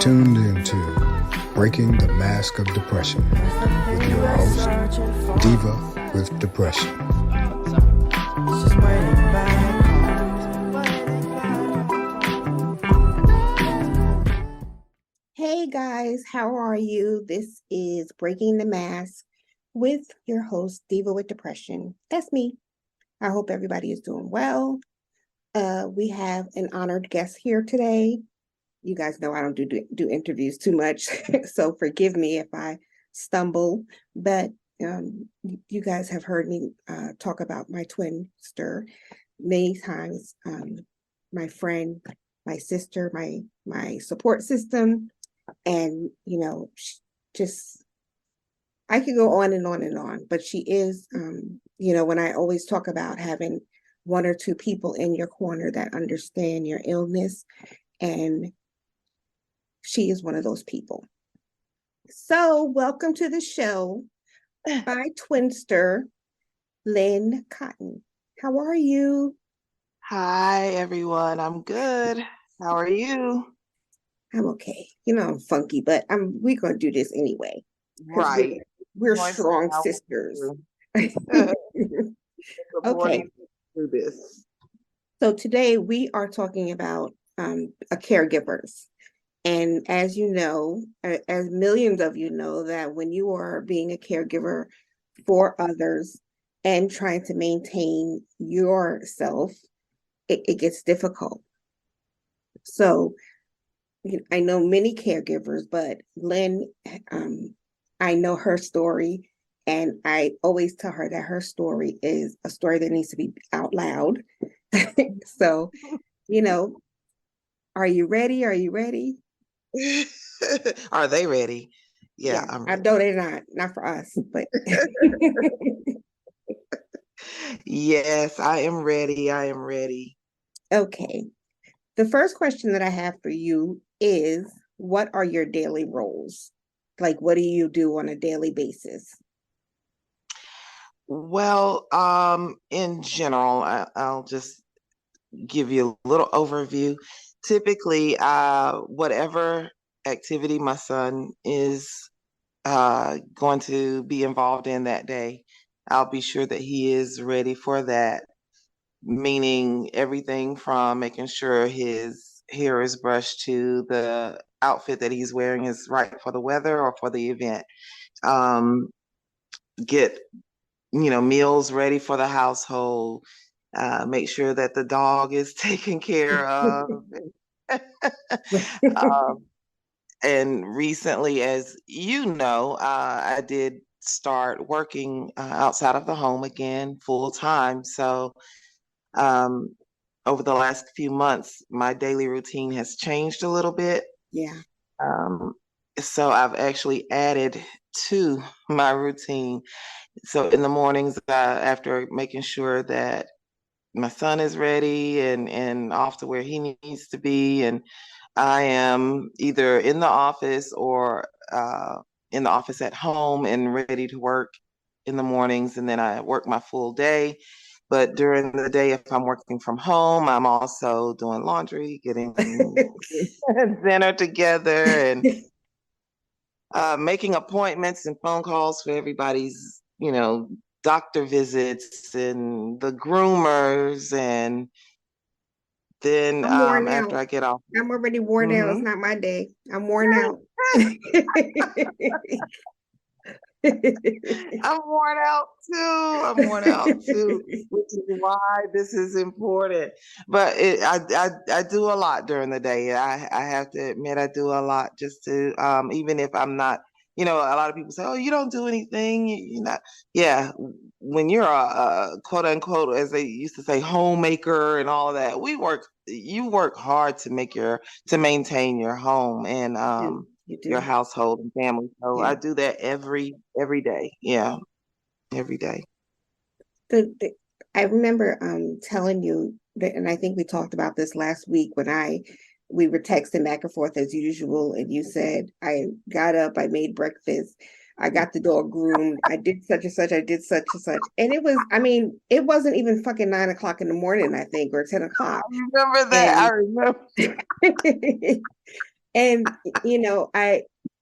tuned into Breaking the Mask of Depression with your host, Diva with Depression. Hey guys, how are you? This is Breaking the Mask with your host, Diva with Depression. That's me. I hope everybody is doing well. We have an honored guest here today. You guys know I don't do interviews too much, so forgive me if I stumble. But you guys have heard me talk about my twin sister many times. My friend, my sister, my support system, and just I could go on and on and on. But she is, when I always talk about having one or two people in your corner that understand your illness, and she is one of those people. So welcome to the show, my twinster, Lynn Cotton. How are you? Hi, everyone. I'm good. How are you? I'm okay. I'm funky, but we're going to do this anyway. Right. We're strong sisters. Okay. Do this. So today we are talking about caregivers. And as you know, as millions of you know, that when you are being a caregiver for others and trying to maintain yourself, it gets difficult. So I know many caregivers, but Lynn, I know her story, and I always tell her that her story is a story that needs to be out loud. So, are you ready? Are you ready? Are they ready? Yeah, I'm ready. I know they're not for us, but yes, I am ready. I am ready. Okay. The first question that I have for you is, what are your daily roles? Like, what do you do on a daily basis? Well, in general, I'll just give you a little overview. Typically, whatever activity my son is going to be involved in that day, I'll be sure that he is ready for that, meaning everything from making sure his hair is brushed to the outfit that he's wearing is right for the weather or for the event. Get meals ready for the household, make sure that the dog is taken care of. And recently, as you know, I did start working outside of the home again full time. So over the last few months, my daily routine has changed a little bit. Yeah. So I've actually added to my routine. So in the mornings, after making sure that my son is ready and off to where he needs to be, and I am either in the office or in the office at home and ready to work in the mornings, and then I work my full day. But during the day, if I'm working from home, I'm also doing laundry, getting dinner together, and making appointments and phone calls for everybody's, doctor visits and the groomers. And then after I get off, I'm already worn out. It's not my day. I'm worn out. I'm worn out too, which is why this is important. But I do a lot during the day. I have to admit, I do a lot just to, even if I'm not, a lot of people say, oh, you don't do anything. You're not. Yeah. When you're a quote unquote, as they used to say, homemaker and all of that, you work hard to maintain your home and, your household and family. So I do that every day. Yeah. Every day. I remember telling you that, and I think we talked about this last week when we were texting back and forth as usual, and you said, I got up, I made breakfast, I got the dog groomed, I did such and such, I did such and such. And it wasn't even fucking 9 o'clock in the morning, I think, or 10 o'clock. I remember that. I remember. And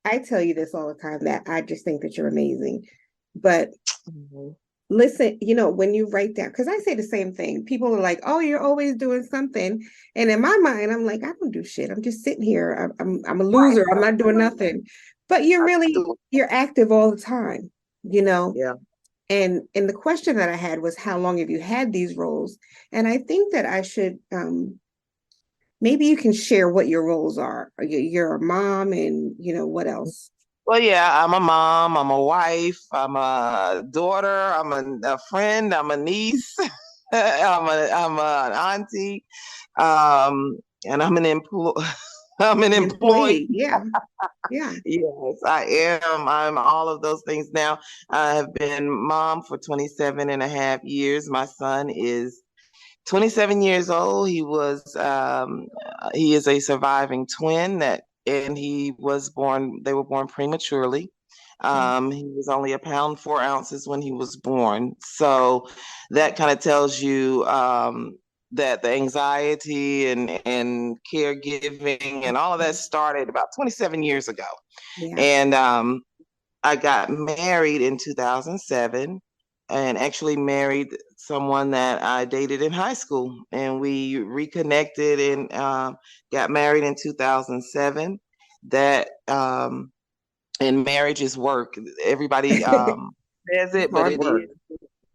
I tell you this all the time that I just think that you're amazing. But listen, when you write down, because I say the same thing. People are like, "Oh, you're always doing something," and in my mind, I'm like, "I don't do shit. I'm just sitting here. I'm a loser. I'm not doing nothing." But you're active all the time, Yeah. And the question that I had was, how long have you had these roles? And I think that I should maybe you can share what your roles are. You're a mom, and what else? Well, yeah, I'm a mom, I'm a wife, I'm a daughter, I'm a friend, I'm a niece, I'm an auntie, and I'm an I'm an employee. Employee, yeah, yeah. Yes, I am. I'm all of those things now. I have been mom for 27 and a half years. My son is 27 years old. He is a surviving twin and they were born prematurely. He was only a pound 4 ounces when he was born. So that kind of tells you that the anxiety and caregiving and all of that started about 27 years ago. Yeah. And I got married in 2007 and actually married someone that I dated in high school. And we reconnected and got married in 2007. That and marriage is work. Everybody says it, but Hard it work. is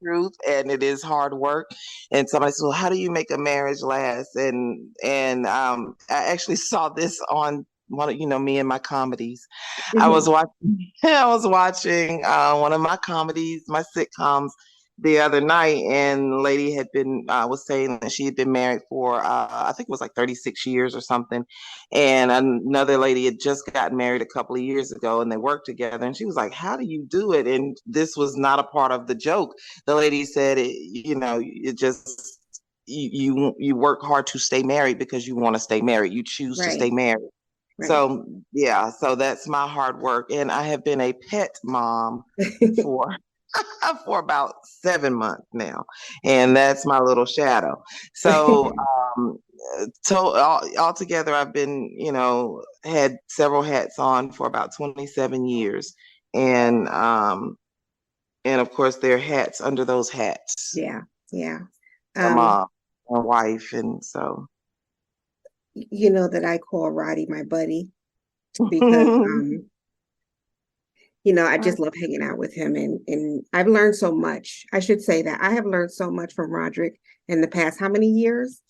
truth and it is hard work. And somebody said, well, how do you make a marriage last? And I actually saw this on one of me and my comedies. I was Mhm. watching I was watching one of my comedies, my sitcoms the other night, and the lady had been was saying that she had been married for I think it was like 36 years or something, and another lady had just gotten married a couple of years ago, and they worked together, and she was like, how do you do it? And this was not a part of the joke. The lady said it just you work hard to stay married because you want to stay married, you choose to stay Right, married. right. So yeah, so that's my hard work. And I have been a pet mom for for about 7 months now. And that's my little shadow. So altogether I've been, had several hats on for about 27 years. And of course there are hats under those hats. Yeah, yeah. A Um, mom, a wife, and so you know that I call Roddy my buddy because I just love hanging out with him, and I've learned so much. I should say that I have learned so much from Roderick in the past how many years?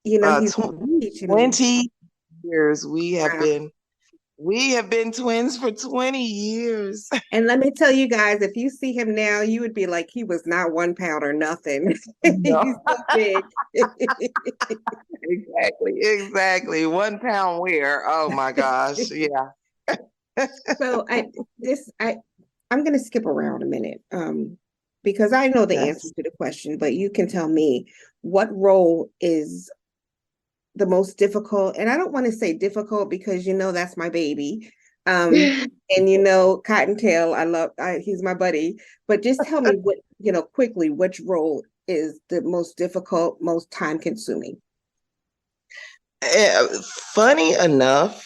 He's teaching me. 20 years. Wow. We have been twins for 20 years. And let me tell you guys, if you see him now, you would be like, he was not 1 pound or nothing. He's No. so big. Exactly. 1 pound where? Oh my gosh. Yeah. So I'm gonna skip around a minute, because I know the answer Yes. to the question, but you can tell me what role is the most difficult. And I don't want to say difficult because that's my baby. And Cottontail, he's my buddy. But just tell me quickly, which role is the most difficult, most time consuming? Eh, Funny enough,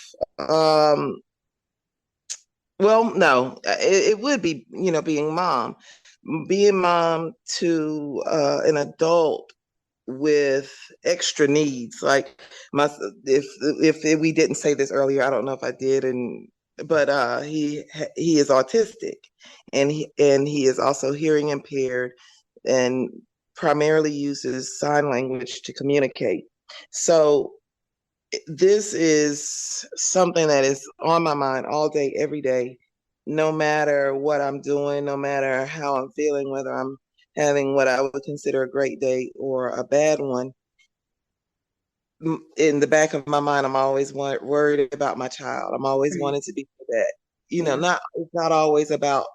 well, no, it would be, being mom to an adult with extra needs. Like my, if we didn't say this earlier, I don't know if I did, but he is autistic, and he is also hearing impaired, and primarily uses sign language to communicate. So this is something that is on my mind all day, every day, no matter what I'm doing, no matter how I'm feeling, whether I'm having what I would consider a great day or a bad one. In the back of my mind, I'm always worried about my child. I'm always Right. wanting to be that. Yeah. It's not always about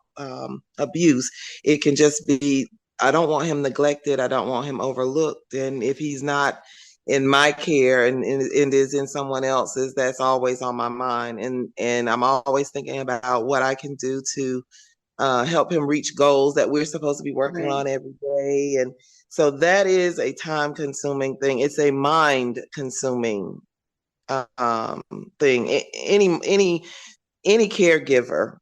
abuse. It can just be, I don't want him neglected. I don't want him overlooked. And if he's not in my care and is in someone else's, that's always on my mind. And I'm always thinking about what I can do to help him reach goals that we're supposed to be working Right. on every day. And so that is a time consuming thing. It's a mind consuming thing. Any caregiver,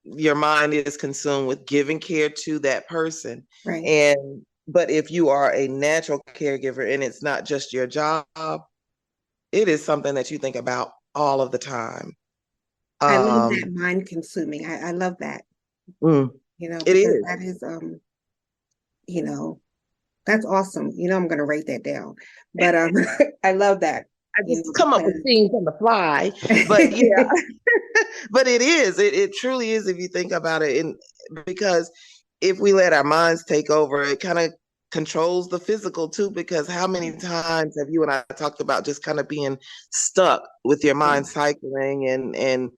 your mind is consumed with giving care to that person. Right. But if you are a natural caregiver and it's not just your job, it is something that you think about all of the time. I love that mind consuming. I love that. It Because is. that is that's awesome. I'm gonna write that down. But I love that. I just come up with things on the fly. But yeah, but it is. It truly is if you think about it. And because if we let our minds take over, it kind of controls the physical too, because how many times have you and I talked about just kind of being stuck with your mind cycling, and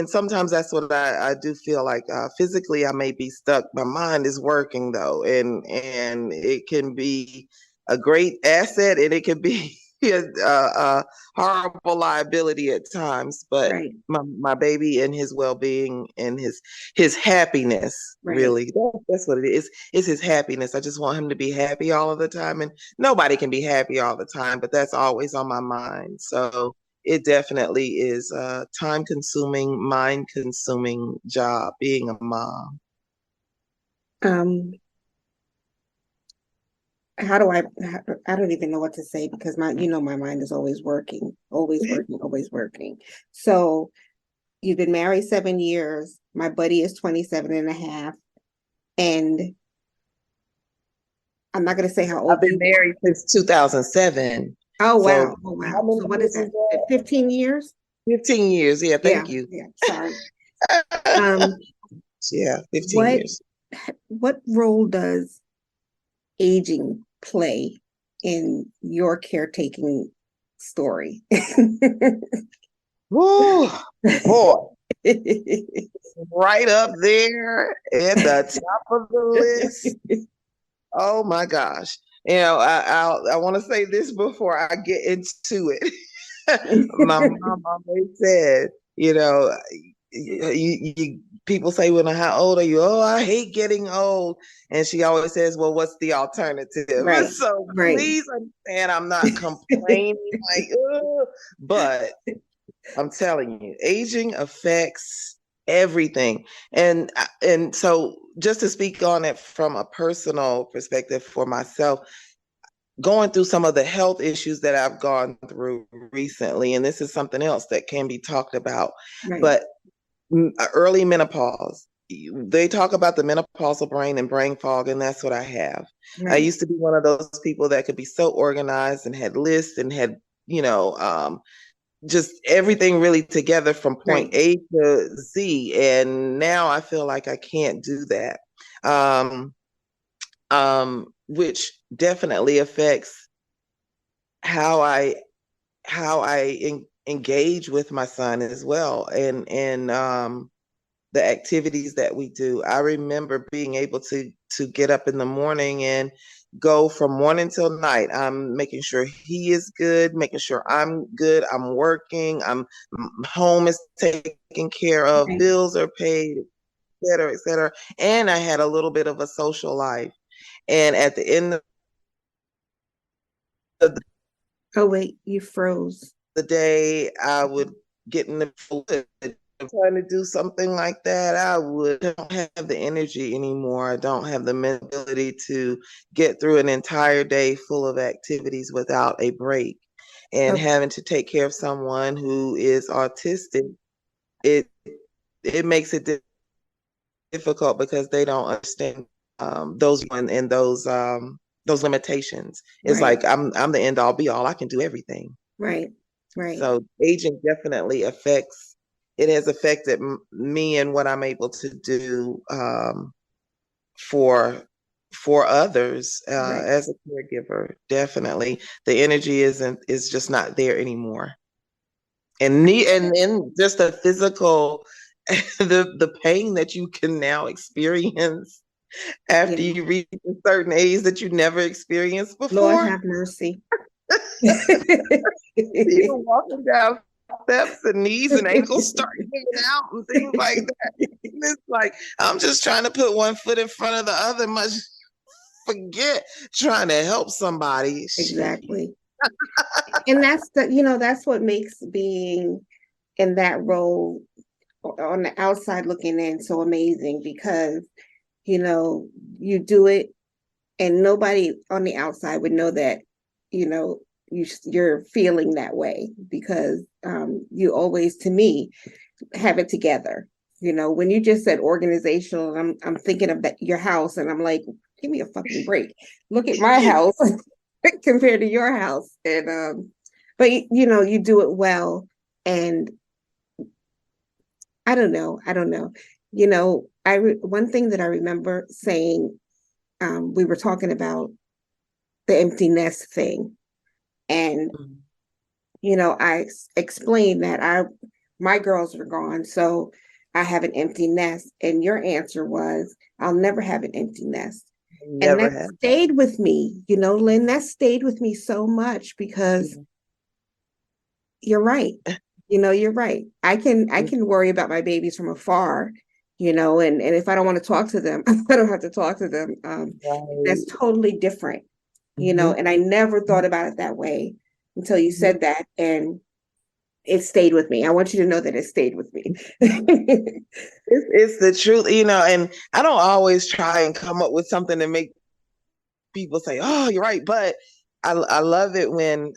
sometimes that's what I do feel like. Physically I may be stuck, my mind is working though, and it can be a great asset and it can be a horrible liability at times. But right. my baby and his well-being and his happiness, Right. really, that's what it is. It's his happiness. I just want him to be happy all of the time, and nobody can be happy all the time, but that's always on my mind. So it definitely is a time-consuming, mind-consuming job being a mom. How do I don't even know what to say, because my mind is always working, always working, always working. So you've been married 7 years. My buddy is 27 and a half. And I'm not going to say how old. I've been married since 2007. Oh, wow. So Oh, wow. So what is that? 15 years? 15 years. Yeah. Thank you. Yeah. Sorry. Yeah. 15 years. What role does aging play in your caretaking story? Woo, boy. Right up there at the top of the list. Oh my gosh. I want to say this before I get into it. My mom always said, people say, well, how old are you? Oh, I hate getting old. And she always says, well, what's the alternative? Right. So right. Please understand, I'm not complaining but I'm telling you, aging affects everything. And so just to speak on it from a personal perspective for myself, going through some of the health issues that I've gone through recently, and this is something else that can be talked about, Right. but early menopause. They talk about the menopausal brain and brain fog, and that's what I have. Right. I used to be one of those people that could be so organized and had lists and had, just everything really together from point A to Z. And now I feel like I can't do that. Which definitely affects how I engage with my son as well, and the activities that we do. I remember being able to get up in the morning and go from morning till night. I'm making sure he is good, making sure I'm good, I'm working, home is taken care of, bills are paid, et cetera, et cetera. And I had a little bit of a social life. And at the end of the Oh, wait, you froze. The day I would get in the trying to do something like that, I don't have the energy anymore. I don't have the ability to get through an entire day full of activities without a break. And having to take care of someone who is autistic, it makes it difficult because they don't understand those limitations. It's like I'm the end all be all. I can do everything. Right. So aging definitely has affected me and what I'm able to do for others as a caregiver. Definitely, the energy is just not there anymore, and just the physical, the pain that you can now experience after you reach a certain age that you never experienced before. Lord have mercy. You're walking down steps and knees and ankles start hanging out and things like that. And it's like, I'm just trying to put one foot in front of the other, much forget trying to help somebody. Exactly. And that's what makes being in that role on the outside looking in so amazing, because you do it and nobody on the outside would know that you know you're feeling that way, because you always, to me, have it together. When you just said organizational, I'm thinking of your house, and I'm like, give me a fucking break. Look at my house compared to your house. And but you do it well. And I don't know. One thing that I remember saying, we were talking about the empty nest thing. And, I explained that my girls were gone, so I have an empty nest. And your answer was, I'll never have an empty nest. And Never that have. stayed with me, Lynn, that stayed with me so much, because you're right. You're right. I can worry about my babies from afar, and if I don't want to talk to them, I don't have to talk to them. That's Right. totally different, Mhm. and I never thought about it that way until you said that, and it stayed with me. I want you to know that it stayed with me. It's the truth, and I don't always try and come up with something to make people say, "Oh, you're right," but I love it when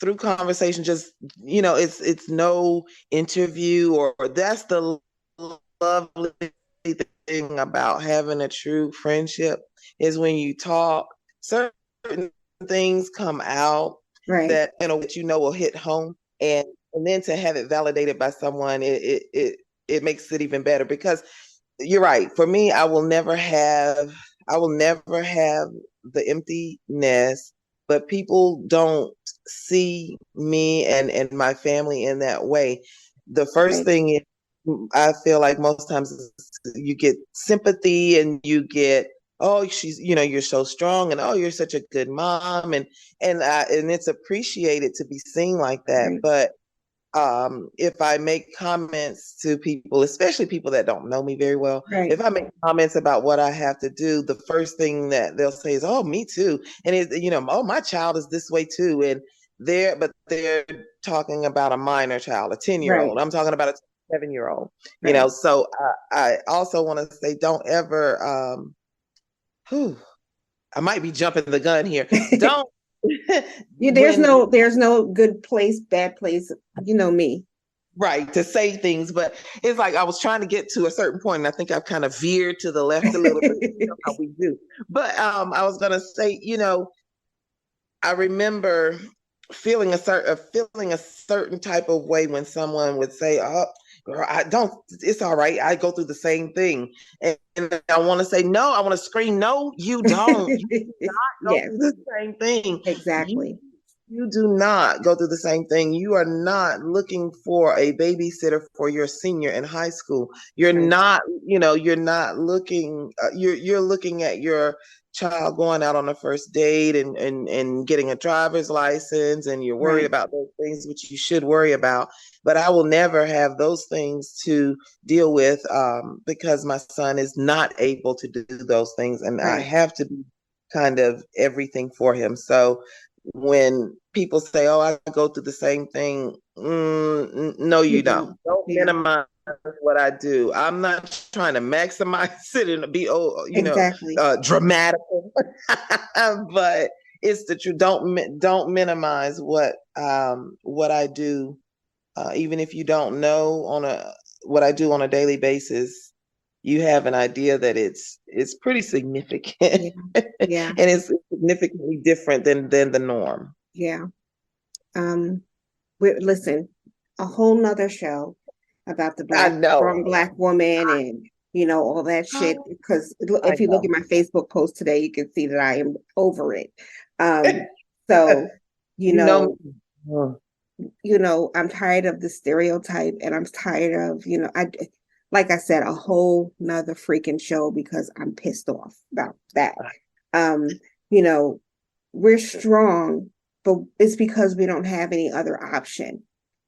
through conversation, just it's no interview, or that's the lovely thing about having a true friendship, is when you talk, certain things come out Right, that will hit home, and then to have it validated by someone, it makes it even better, because you're right. For me, I will never have the empty nest, but people don't see me and my family in that way. The first right, thing is, I feel like most times you get sympathy, and you get, oh, you're so strong, and oh, you're such a good mom, and it's appreciated to be seen like that. right, But if I make comments to people, especially people that don't know me very well, right, if I make comments about what I have to do, the first thing that they'll say is, "Oh, me too," and "Oh, my child is this way too," and they're talking about a minor child, a 10-year right, old. I'm talking about a 7-year old. right. So I also want to say, don't ever. Whew, I might be jumping the gun here. Don't There's when no good place, bad place. You know me. right, to say things, but it's like I was trying to get to a certain point, and I think I've kind of veered to the left a little bit. How we do, but I was gonna say, I remember feeling a certain type of way when someone would say, "Oh, girl, I don't. It's all right. I go through the same thing," and I want to say, "No." I want to scream, "No, you don't. You go Yes, through the same thing. You exactly. you do not go through the same thing. You are not looking for a babysitter for your senior in high school. You're Right, not, you're not looking. You're looking at your child going out on a first date, and getting a driver's license, and you're worried right, about those things, which you should worry about. But I will never have those things to deal with, because my son is not able to do those things, and I right. have to be kind of everything for him. So when people say, "Oh, I go through the same thing," no, You you don't. don't. Don't Yeah, minimize what I do. I'm not trying to maximize it and be, exactly. dramatic, but it's the truth. Don't minimize what I do, even if you don't know what I do on a daily basis. You have an idea that it's pretty significant, Yeah, and yeah, it's significantly different than the norm. yeah. Um, listen, a whole nother show about the I strong know. black woman, and all that shit. Oh, Because I if you look at know. my Facebook post today, you can see that I am over it. So you You know know, me. Oh, I'm tired of the stereotype, and I'm tired of, like I said, a whole nother freaking show, because I'm pissed off about that. Um, you know, we're strong, but it's because we don't have any other option,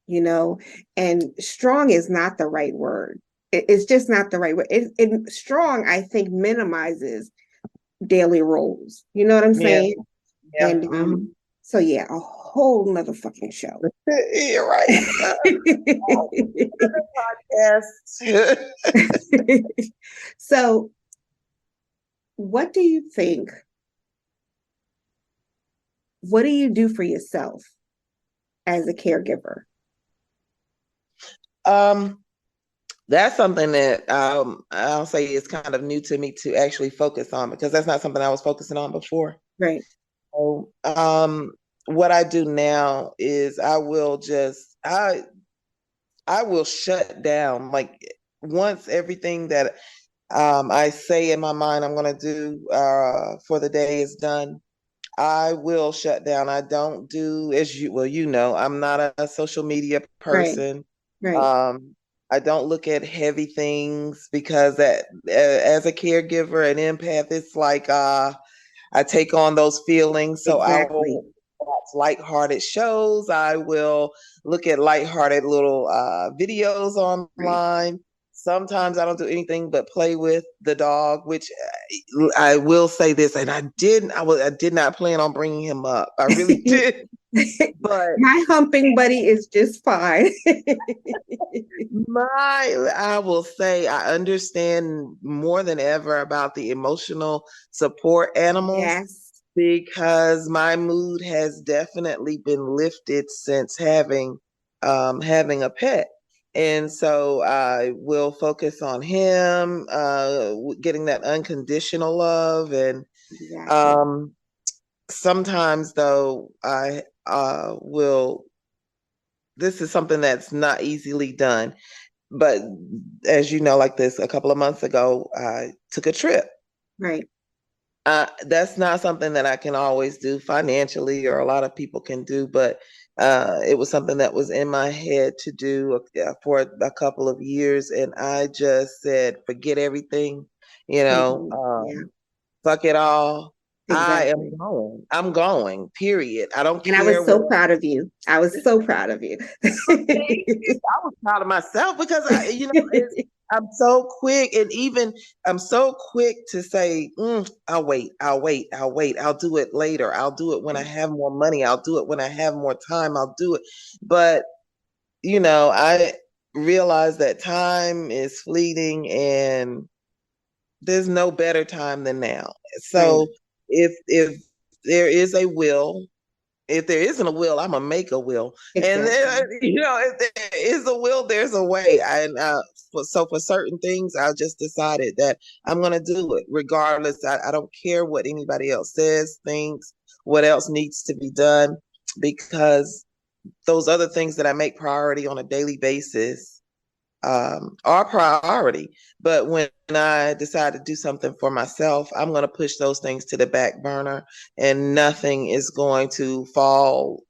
and strong is not the right word. It's just not the right word. Strong, I think, minimizes daily roles. You know what I'm yeah, saying? yeah. And Mhm. So yeah, a whole nother fucking show. You're right. Yes. So what do you think? What do you do for yourself as a caregiver? That's something that I'll say is kind of new to me to actually focus on, because that's not something I was focusing on before. Right. So, what I do now is I will shut down. Like, once everything that I say in my mind I'm going to do for the day is done, I will shut down. I don't do, I'm not a social media Right. person. Right. Um, I don't look at heavy things, because as a caregiver, an empath, it's like I take on those feelings. So I Exactly. will watch lighthearted shows. I will look at lighthearted little videos Right. online. Sometimes I don't do anything but play with the dog, which I will say this, and I did not plan on bringing him up. I really did, but My humping buddy is just fine. I will say I understand more than ever about the emotional support animals, Yes. because my mood has definitely been lifted since having a pet. And so I will focus on him, getting that unconditional love. And Exactly. sometimes, though, I will, this is something that's not easily done. But as you know, like this, a couple of months ago, I took a trip. Right. That's not something that I can always do financially, or a lot of people can do, but it was something that was in my head to do for a couple of years. And I just said, forget everything, Totally. Yeah. fuck it all. I am Exactly. going. I'm going, period. I don't And I care was so what. proud of you. I was so proud of you. I was proud of myself, because I'm so quick, and even I'm so quick to say, I'll wait, I'll do it later, I'll do it when I have more money, I'll do it when I have more time, I'll do it. But I realize that time is fleeting, and there's no better time than now. Right. So if there is a will, if there isn't a will, I'm gonna make a will. And then, Exactly. if there is a will, there's a way. And so for certain things, I just decided that I'm gonna do it regardless. I don't care what anybody else says, thinks, what else needs to be done, because those other things that I make priority on a daily basis are priority. But when I decide to do something for myself, I'm going to push those things to the back burner, and nothing is going to fall,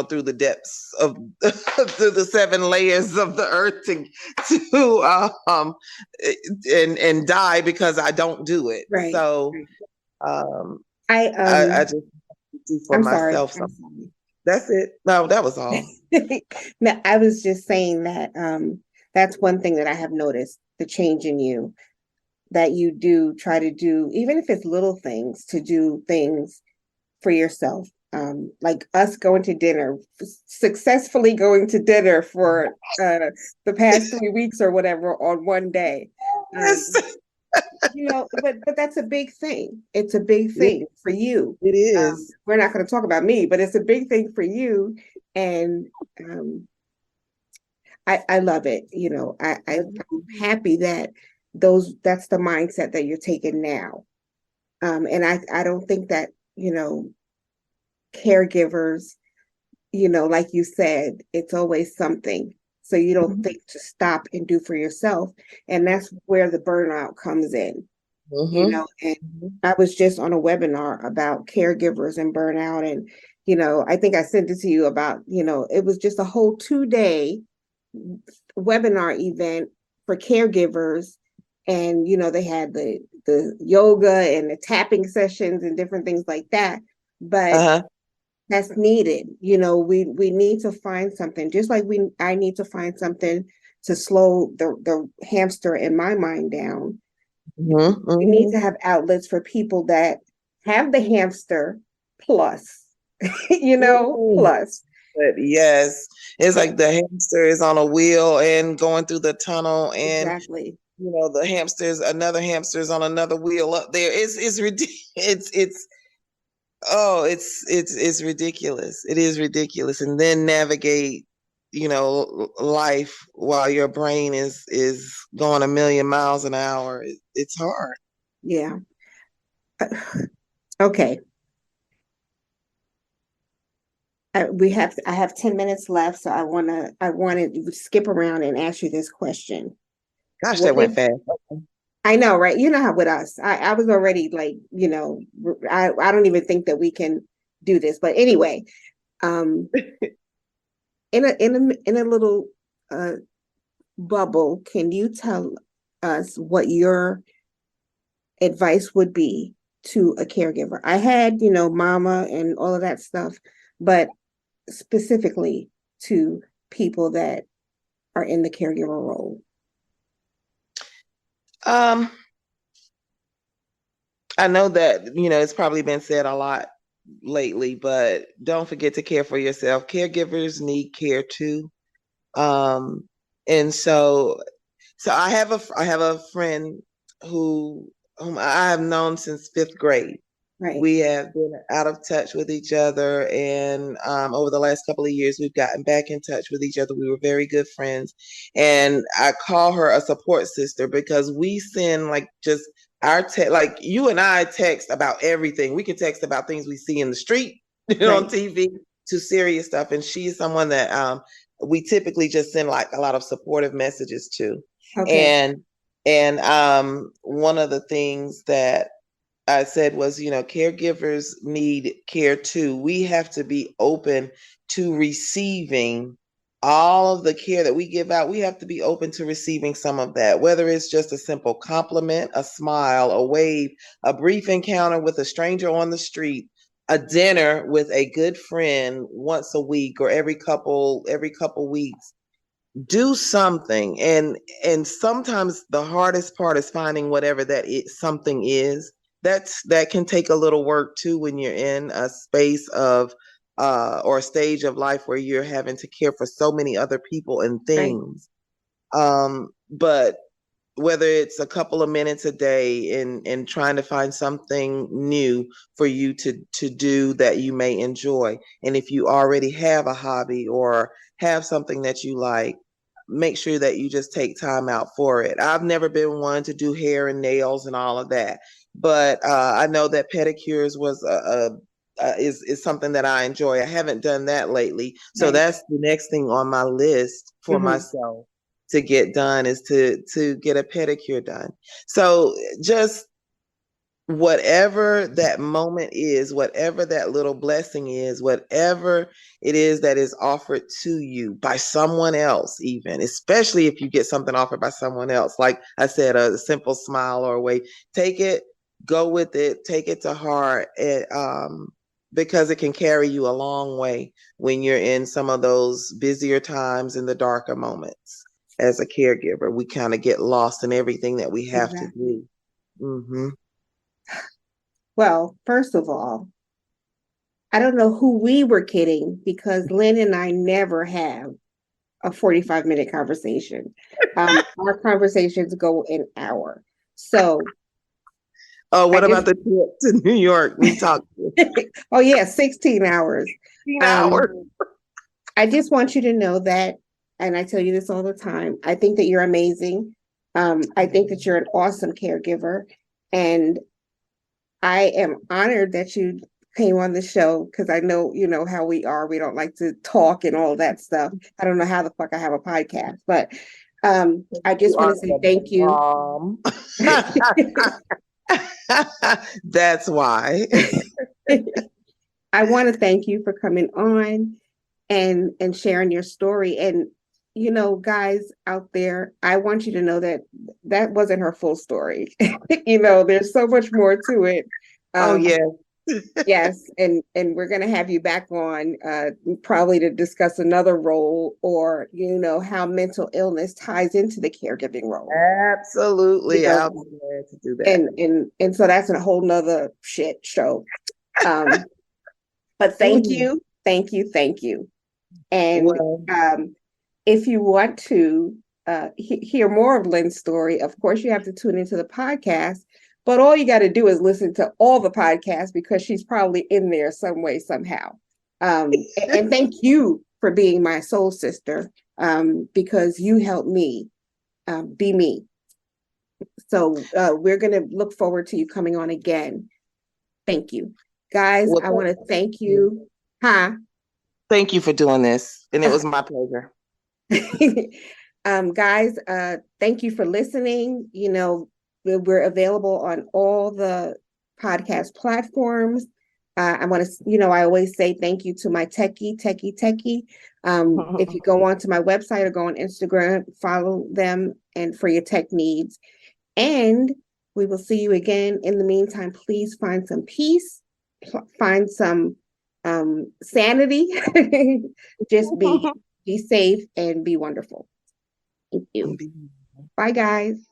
through the depths of through the 7 layers of the earth to and die because I don't do it. Right. So um, I I just do for I'm sorry. myself I'm something. sorry. That's it. No, that was all. No, I was just saying that that's one thing that I have noticed, the change in you, that you do try to do, even if it's little things, to do things for yourself. Like us going to dinner, successfully going to dinner for the past 3 weeks or whatever on one day. Yes, But that's a big thing. It's a big it, thing for you. it is. We're not going to talk about me, but it's a big thing for you. And I love it. I'm happy that that's the mindset that you're taking now. And I don't think that, caregivers, like you said, it's always something. So you don't think to stop and do for yourself. And that's where the burnout comes in, Mm-hmm. and I was just on a webinar about caregivers and burnout. And, I think I sent it to you about, it was just a whole 2-day webinar event for caregivers. And, they had the yoga and the tapping sessions and different things like that. But Uh-huh. that's needed. We need to find something, just like I need to find something to slow the hamster in my mind down. Mm-hmm. We need Mm-hmm. to have outlets for people that have the hamster plus, Mm. plus. But yes, it's like the hamster is on a wheel and going through the tunnel, and Exactly. the another hamster is on another wheel up there. It's ridiculous. It's ridiculous. It is ridiculous. And then navigate, life while your brain is going a million miles an hour. It's hard. Yeah. Okay. I have 10 minutes left, so I wanted to skip around and ask you this question. Gosh, What that went did fast. I know, right? You know how with us, I was already like, I don't even think that we can do this. But anyway, um, in a little bubble, can you tell us what your advice would be to a caregiver? I had, mama and all of that stuff, but specifically to people that are in the caregiver role. I know that, it's probably been said a lot lately, but don't forget to care for yourself. Caregivers need care too. And so I have a friend whom I have known since 5th grade. Right. We have been out of touch with each other, and over the last couple of years, we've gotten back in touch with each other. We were very good friends, and I call her a support sister because we send just our like you and I text about everything. We can text about things we see in the street, on TV, to serious stuff, and she's someone that we typically just send a lot of supportive messages to. Okay. And one of the things that I said was, caregivers need care too. We have to be open to receiving all of the care that we give out. We have to be open to receiving some of that, whether it's just a simple compliment, a smile, a wave, a brief encounter with a stranger on the street, a dinner with a good friend once a week or every couple weeks. Do something. And sometimes the hardest part is finding whatever something is. That can take a little work too when you're in a space of or a stage of life where you're having to care for so many other people and things. But whether it's a couple of minutes a day in trying to find something new for you to do that you may enjoy. And if you already have a hobby or have something that you like, make sure that you just take time out for it. I've never been one to do hair and nails and all of that, but I know that pedicures is something that I enjoy. I haven't done that lately, so that's the next thing on my list for myself to get done, is to get a pedicure done. So just whatever that moment is, whatever that little blessing is, whatever it is that is offered to you by someone else, even, especially if you get something offered by someone else, like I said, a simple smile or a way, take it, go with it, take it to heart, because it can carry you a long way when you're in some of those busier times and the darker moments. As a caregiver, we kind of get lost in everything that we have to do. Mm-hmm. Well, first of all, I don't know who we were kidding, because Lynn and I never have a 45-minute conversation. Our conversations go an hour. So. Oh, what about the trip to New York? We talked. Oh yeah, 16 hours. 16 hours. I just want you to know that, and I tell you this all the time, I think that you're amazing. I think that you're an awesome caregiver, and I am honored that you came on the show, because I know, how we are. We don't like to talk and all that stuff. I don't know how the fuck I have a podcast, but I just want to say thank you. That's why. I want to thank you for coming on and sharing your story. And guys out there, I want you to know that that wasn't her full story. There's so much more to it. Oh yeah. Yes, and we're going to have you back on probably to discuss another role, or how mental illness ties into the caregiving role. Absolutely. I'll be glad to do that. And so that's a whole nother shit show. But thank Mhm. you, thank you, thank you. And Well, if you want to hear more of Lynn's story, of course, you have to tune into the podcast. But all you got to do is listen to all the podcasts because she's probably in there some way, somehow. And thank you for being my soul sister because you helped me be me. So we're going to look forward to you coming on again. Thank you. Guys, well, I want to thank you. Huh? thank you for doing this, and it was my pleasure. Guys, thank you for listening. You know, we're available on all the podcast platforms. I want to, you know, I always say thank you to my techie. If you go onto my website or go on Instagram, follow them and for your tech needs. And we will see you again. In the meantime, please find some peace, find some sanity. Just be safe and be wonderful. Thank you. Bye, guys.